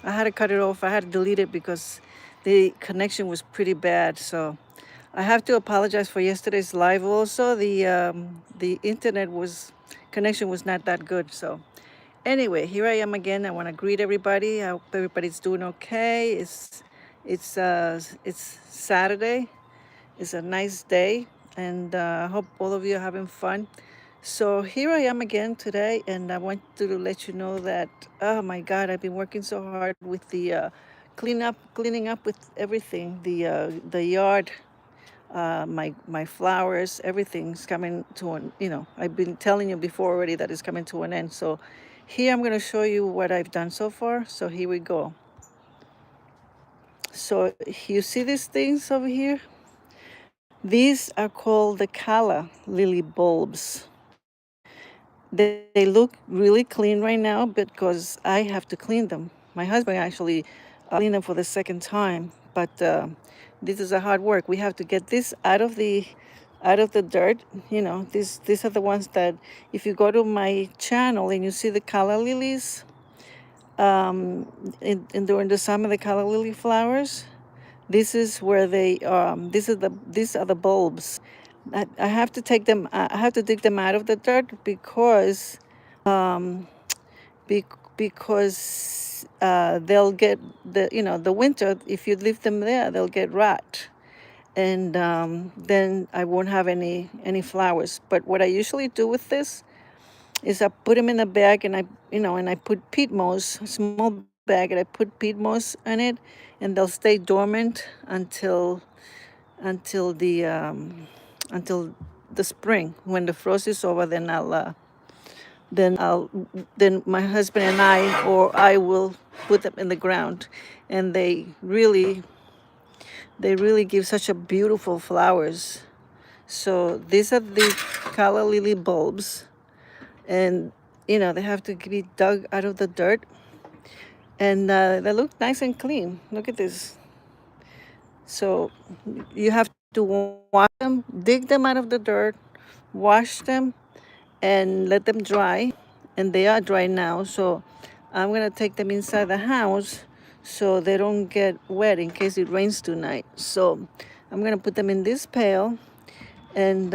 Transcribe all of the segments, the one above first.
I had to cut it off. I had to delete it because the connection was pretty bad. So I have to apologize for yesterday's live. Also, the internet was connection was not that good. So anyway, here I am again. I want to greet everybody. I hope everybody's doing okay. It's Saturday. It's a nice day, and I hope all of you are having fun. So here I am again today, and I want to let you know that, oh my God, I've been working so hard with the cleaning up with everything, the yard, my flowers, everything's coming to an. I've been telling you before already that it's coming to an end. So here I'm going to show you what I've done so far. So here we go. So you see these things over here? These are called the calla lily bulbs. They look really clean right now because I have to clean them. My husband actually cleaned them for the second time, but this is a hard work. We have to get this out of the dirt. These are the ones that, if you go to my channel and you see the calla lilies, during the summer, the calla lily flowers. This is where these are the bulbs. I have to take them. I have to dig them out of the dirt um, because they'll get the winter. If you leave them there, they'll get rot, and then I won't have any flowers. But what I usually do with this is I put them in a bag, and I put peat moss, a small bag, and I put peat moss in it, and they'll stay dormant until the until the spring. When the frost is over, then my husband and I will put them in the ground, and they really give such a beautiful flowers. So these are the calla lily bulbs, and they have to be dug out of the dirt, and they look nice and clean. Look at this. So you have to wash them, dig them out of the dirt, wash them, and let them dry. And they are dry now. So I'm going to take them inside the house so they don't get wet in case it rains tonight. So I'm going to put them in this pail. And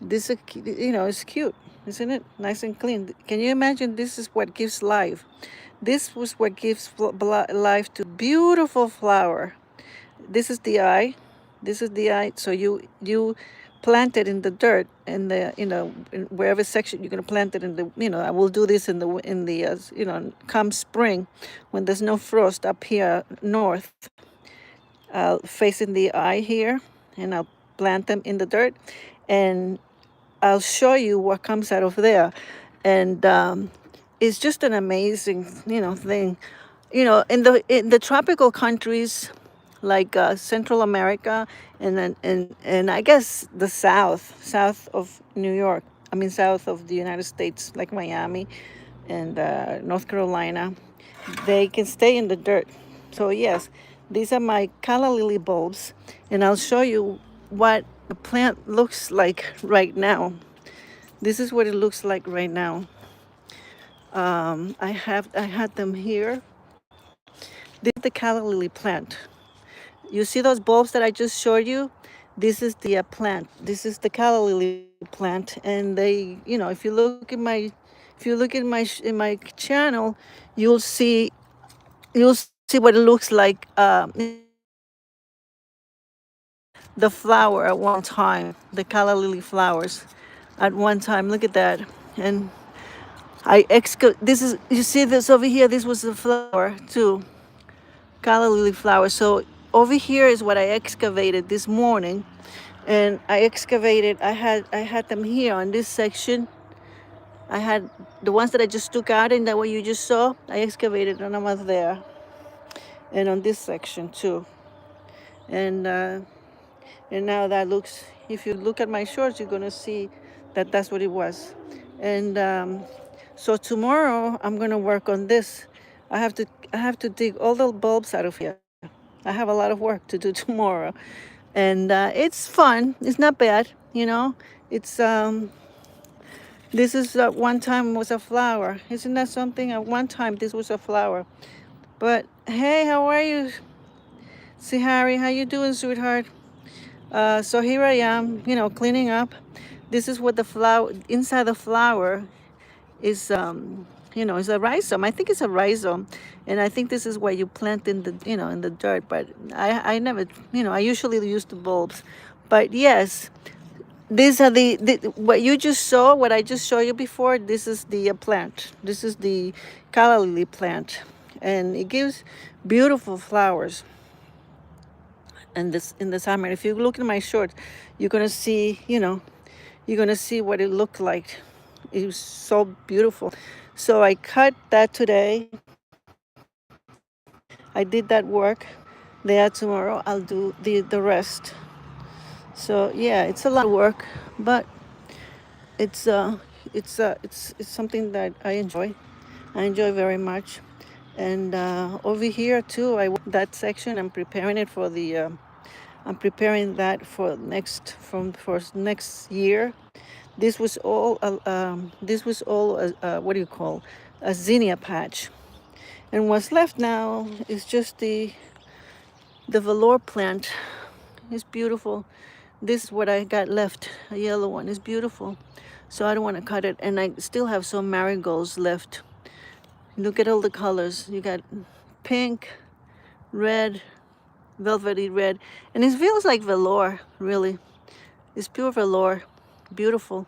this, it's cute, isn't it? Nice and clean. Can you imagine? This is what gives life. This was what gives life to beautiful flower. This is the eye. This is the eye. So you plant it in the dirt, and in wherever section you're gonna plant it in the. I will do this in the come spring, when there's no frost up here north. I'll facing the eye here, and I'll plant them in the dirt, and I'll show you what comes out of there, and it's just an amazing thing. In the tropical countries like Central America, and I guess the south of New York. I mean, south of the United States, like Miami and North Carolina, they can stay in the dirt. So yes, these are my calla lily bulbs, and I'll show you what the plant looks like right now. This is what it looks like right now. I had them here. This is the calla lily plant. You see those bulbs that I just showed you? This is the plant. This is the calla lily plant, and if you look in my channel, you'll see you'll see what it looks like. The flower at one time, the calla lily flowers, at one time. Look at that, and This is, you see this over here. This was the flower too, calla lily flower. So over here is what I excavated this morning, and I had them here on this section. I had the ones that I just took out, and that what you just saw, I excavated and I was there, and on this section too, and now that looks. If you look at my shorts, you're gonna see that that's what it was, and so tomorrow I'm gonna work on this. I have to dig all the bulbs out of here. I have a lot of work to do tomorrow, and it's fun. It's not bad, It's this is one time was a flower. Isn't that something? At one time this was a flower, but Hey, how are you? See, Harry, how you doing, sweetheart? So here I am, cleaning up. This is what the flower inside the flower is. Is a rhizome. I think it's a rhizome, and I think this is why you plant in the, in the dirt. But I never, I usually use the bulbs. But yes, these are the what you just saw. What I just showed you before. This is the plant. This is the calla lily plant, and it gives beautiful flowers. And this in the summer, if you look at my shorts, you're gonna see, you're gonna see what it looked like. It was so beautiful. So I cut that today. I did that work. There tomorrow I'll do the rest. So yeah, it's a lot of work, but it's it's something that I enjoy. I enjoy very much. And over here too, I that section. I'm preparing it for the. I'm preparing that for next year. This was all what do you call a zinnia patch, and what's left now is just the velour plant. It's beautiful. This is what I got left. A yellow one is beautiful, so I don't want to cut it. And I still have some marigolds left. Look at all the colors. You got pink, red, velvety red, and it feels like velour. Really, it's pure velour. Beautiful.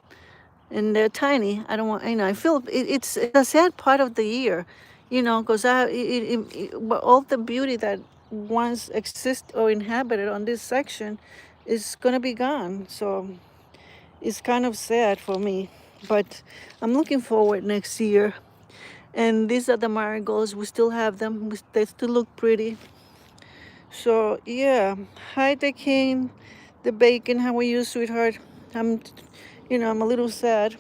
And they're tiny. I don't want, I feel it's a sad part of the year, because all the beauty that once existed or inhabited on this section is going to be gone. So it's kind of sad for me, but I'm looking forward next year. And these are the marigolds. We still have them. They still look pretty. So yeah, hi, the king, the bacon. How are you, sweetheart? I'm, I'm a little sad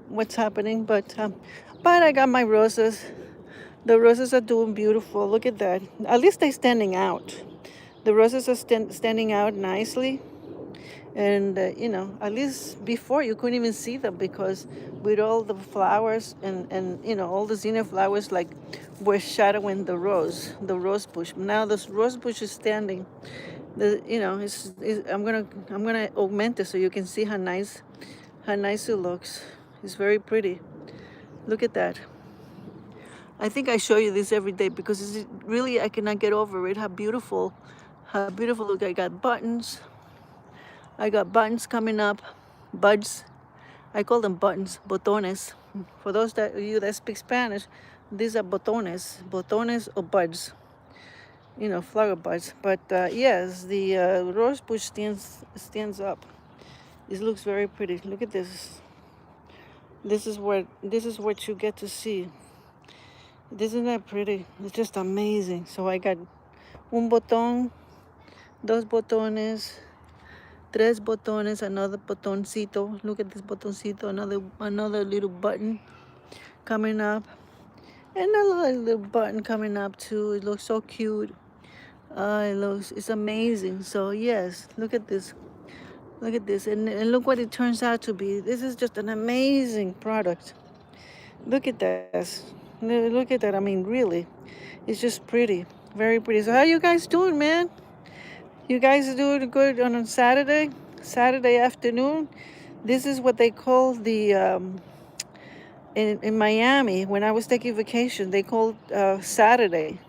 what's happening, but I got my roses. The roses are doing beautiful. Look at that. At least they're standing out. The roses are standing out nicely, and at least before you couldn't even see them because with all the flowers and all the zinnia flowers like were shadowing the rose bush. Now this rose bush is standing. I'm gonna augment it so you can see how nice it looks. It's very pretty. Look at that. I think I show you this every day because it's really I cannot get over it. How beautiful. Look, I got buttons. I got buttons coming up, buds. I call them buttons, botones. For those that you that speak Spanish, these are botones or buds. Flower buds. But yes, the rose bush stands up. It looks very pretty. Look at this. This is what you get to see. Isn't that pretty? It's just amazing. So I got un botón, dos botones, tres botones, another botoncito. Look at this botoncito, another little button coming up, and another little button coming up too. It looks so cute. It's amazing. So yes, look at this. Look at this, and look what it turns out to be. This is just an amazing product. Look at this. Look at that. I mean, really, it's just pretty, very pretty. So how you guys doing, man? You guys doing good on a Saturday afternoon? This is what they call the in Miami when I was taking vacation. They called Saturday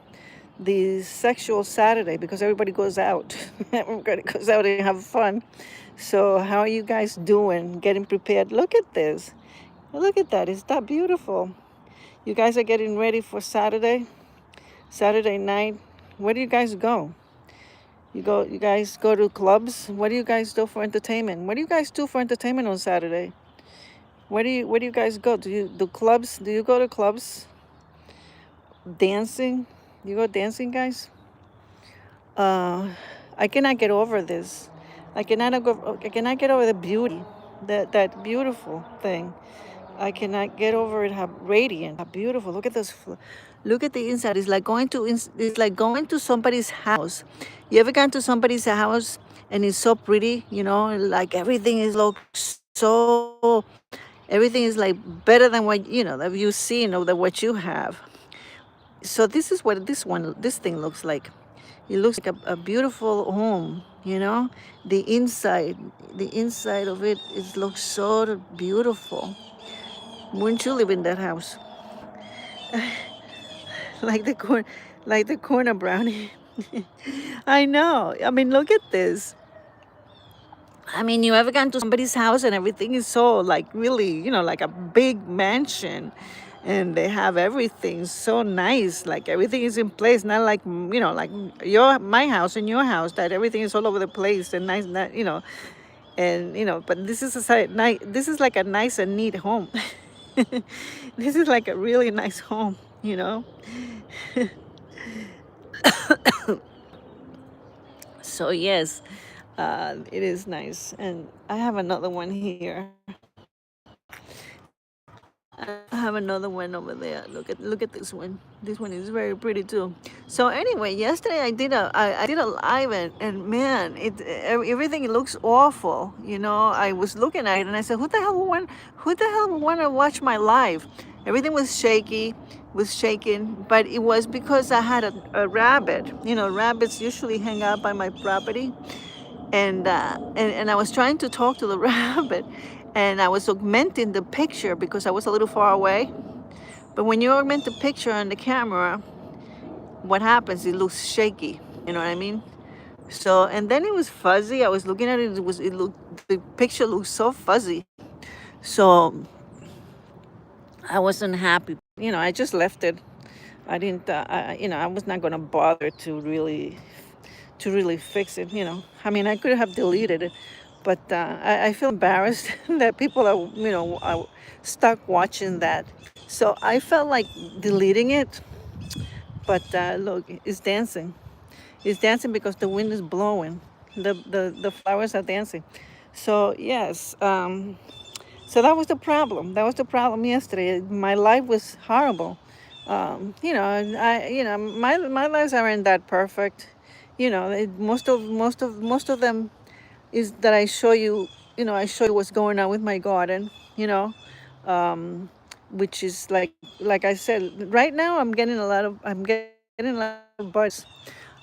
the sexual Saturday because everybody goes out. Everybody goes out and have fun. So how are you guys doing? Getting prepared? Look at this. Look at that. Is that beautiful? You guys are getting ready for Saturday night. Where do you guys go? You guys go to clubs? What do you guys do for entertainment? What do you guys do for entertainment on Saturday? Where do you guys go? Do you do clubs? Do you go to clubs? Dancing? You go dancing, guys? Uh I cannot get over this. I cannot get over the beauty. That beautiful thing. I cannot get over it. How radiant, how beautiful. Look at this. Look at the inside. It's like going to somebody's house. You ever gone to somebody's house and it's so pretty? Like everything is like so. Everything is like better than what that you've seen or than what you have. So this is what this thing looks like. It looks like a beautiful home, you know. The inside, the inside of it, it looks so beautiful. Wouldn't you live in that house? like the corn, like the corner brownie. I know. I mean, look at this. I mean, you ever gone to somebody's house and everything is so like really, like a big mansion, and they have everything so nice, like everything is in place, not like like my house and your house that everything is all over the place and nice, not, and but this is this is like a nice and neat home. This is like a really nice home, you know. So yes, it is nice, and I have another one here. I have another one over there. Look at this one. This one is very pretty too. So anyway, yesterday I did a live, and man, everything looks awful. I was looking at it and I said, who the hell would want to watch my live? Everything was shaky, was shaking, but it was because I had a rabbit. Rabbits usually hang out by my property, and I was trying to talk to the rabbit, and I was augmenting the picture because I was a little far away. But when you augment the picture on the camera, what happens? It looks shaky. You know what I mean? So, and then it was fuzzy. I was looking at it. The picture looked so fuzzy. So I wasn't happy. I just left it. I didn't. I was not gonna bother to really fix it. I mean, I could have deleted it, but I feel embarrassed that people are stuck watching that. So I felt like deleting it, but look, it's dancing. It's dancing because the wind is blowing. The flowers are dancing. So yes, so that was the problem. That was the problem yesterday. My life was horrible. My lives aren't that perfect. Most of them is that I show you. I show you what's going on with my garden. You know, um, which is like I said. Right now, I'm getting a lot of buds,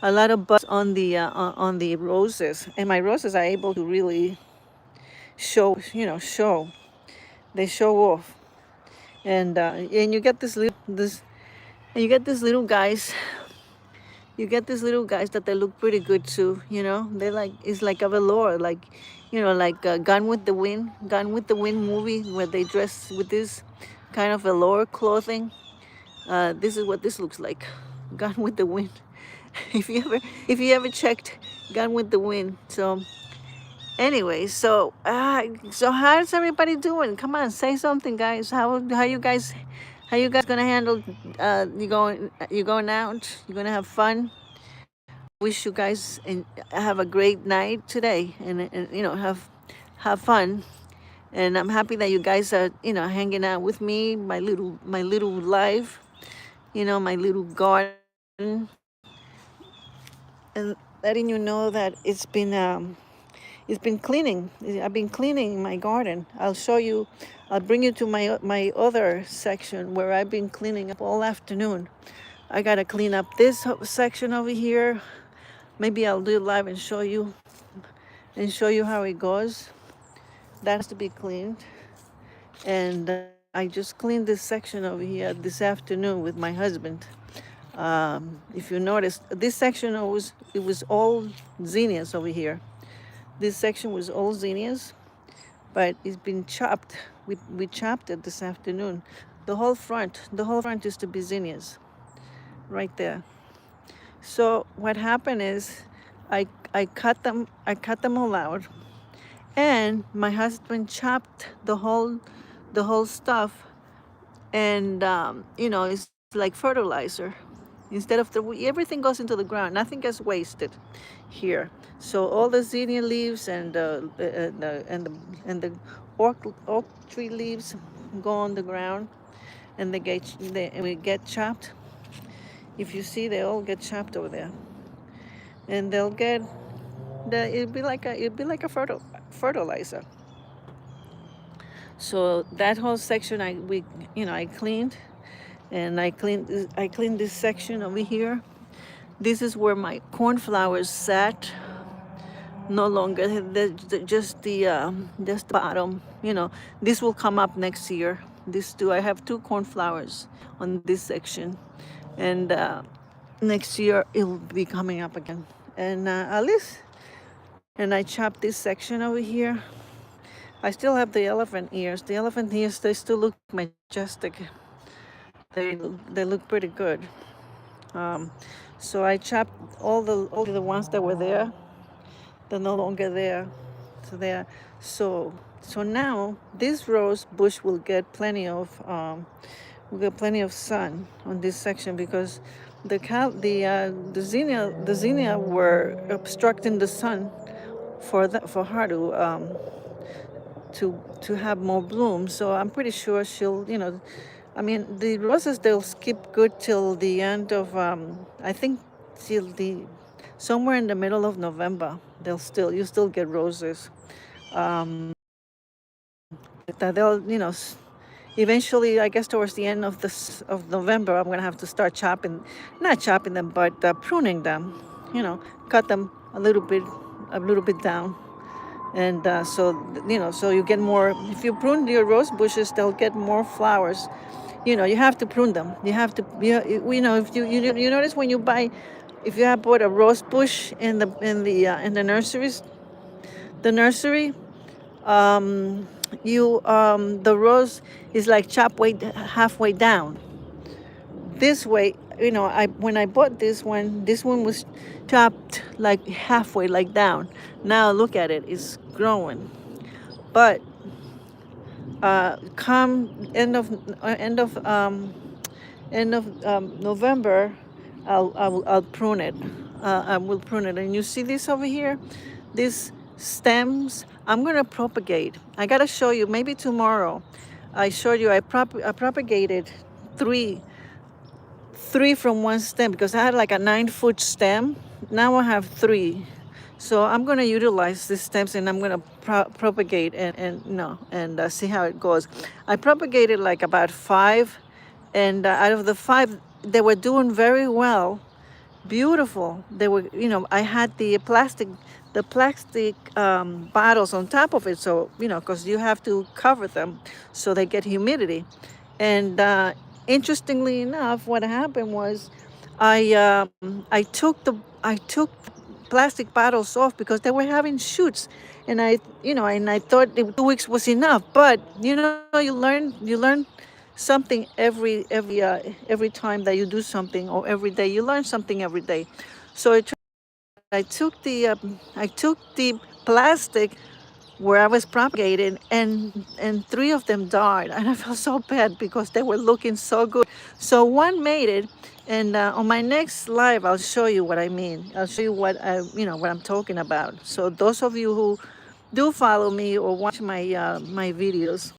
on the roses, and my roses are able to really show. They show off, and you get and you get these little guys. You get these little guys that they look pretty good too. They like it's like a velour, like Gone with the Wind movie where they dress with this kind of velour clothing. This is what this looks like, Gone with the Wind. If you ever checked Gone with the Wind. So anyway, so how's everybody doing? Come on, say something, guys. How you guys gonna handle? You going out? You gonna have fun? Wish you guys have a great night today, and have fun. And I'm happy that you guys are hanging out with me, my little life, my little garden, and letting you know that it's been cleaning. I've been cleaning my garden. I'll show you. I'll bring you to my other section where I've been cleaning up all afternoon. I gotta clean up this section over here. Maybe I'll do it live and show you how it goes. That has to be cleaned. And I just cleaned this section over here this afternoon with my husband. If you notice, this section it was all zinnias over here. This section was all zinnias, but it's been chopped. We chopped it this afternoon. The whole front used to be zinnias, right there. So what happened is, I cut them all out, and my husband chopped the whole stuff, and it's like fertilizer. Instead of everything goes into the ground, nothing gets wasted here. So all the zinnia leaves and the oak tree leaves go on the ground, and we get chopped. If you see, they all get chopped over there, and they'll get it'd be like a fertilizer. So that whole section I cleaned, And I cleaned this section over here. This is where my cornflowers sat. No longer just the bottom. This will come up next year. This too. I have two cornflowers on this section, and next year it will be coming up again. And at least, and I chopped this section over here. I still have the elephant ears. The elephant ears, they still look majestic. They look pretty good. Um, so I chopped all the ones that were there. They're no longer there. So there. So so now this rose bush will get plenty of sun on this section because the zinnia were obstructing the sun for her to have more bloom. So I'm pretty sure I mean, the roses, they'll skip good till the end of, I think, till somewhere in the middle of November. You still get roses. That eventually, I guess towards the end of November, I'm gonna have to start not chopping them, but pruning them. Cut them a little bit down. And so you get more. If you prune your rose bushes, they'll get more flowers. You have to prune them. You have to, if you notice when you buy, if you have bought a rose bush in the nursery, the rose is like chopped halfway down. This way, when I bought this one was chopped like halfway, like down. Now look at it, it's growing. But come end of November, I'll prune it. I will prune it, and you see this over here, these stems. I'm gonna propagate. I gotta show you. Maybe tomorrow. I showed you. I propagated three from one stem because I had like a 9-foot stem. Now I have three. So I'm going to utilize these stems, and I'm going to propagate and see how it goes. I propagated like about 5, and out of the 5, they were doing very well, beautiful. They were, I had the plastic bottles on top of it, so because you have to cover them so they get humidity. And interestingly enough, what happened was I took plastic bottles off because they were having shoots, and I thought 2 weeks was enough. But you learn something every time that you do something, or every day you learn something every day. So I took the plastic where I was propagating, and 3 of them died, and I felt so bad because they were looking so good. So one made it, and on my next live, I'll show you what I mean. I'll show you what I'm talking about. So those of you who do follow me or watch my videos,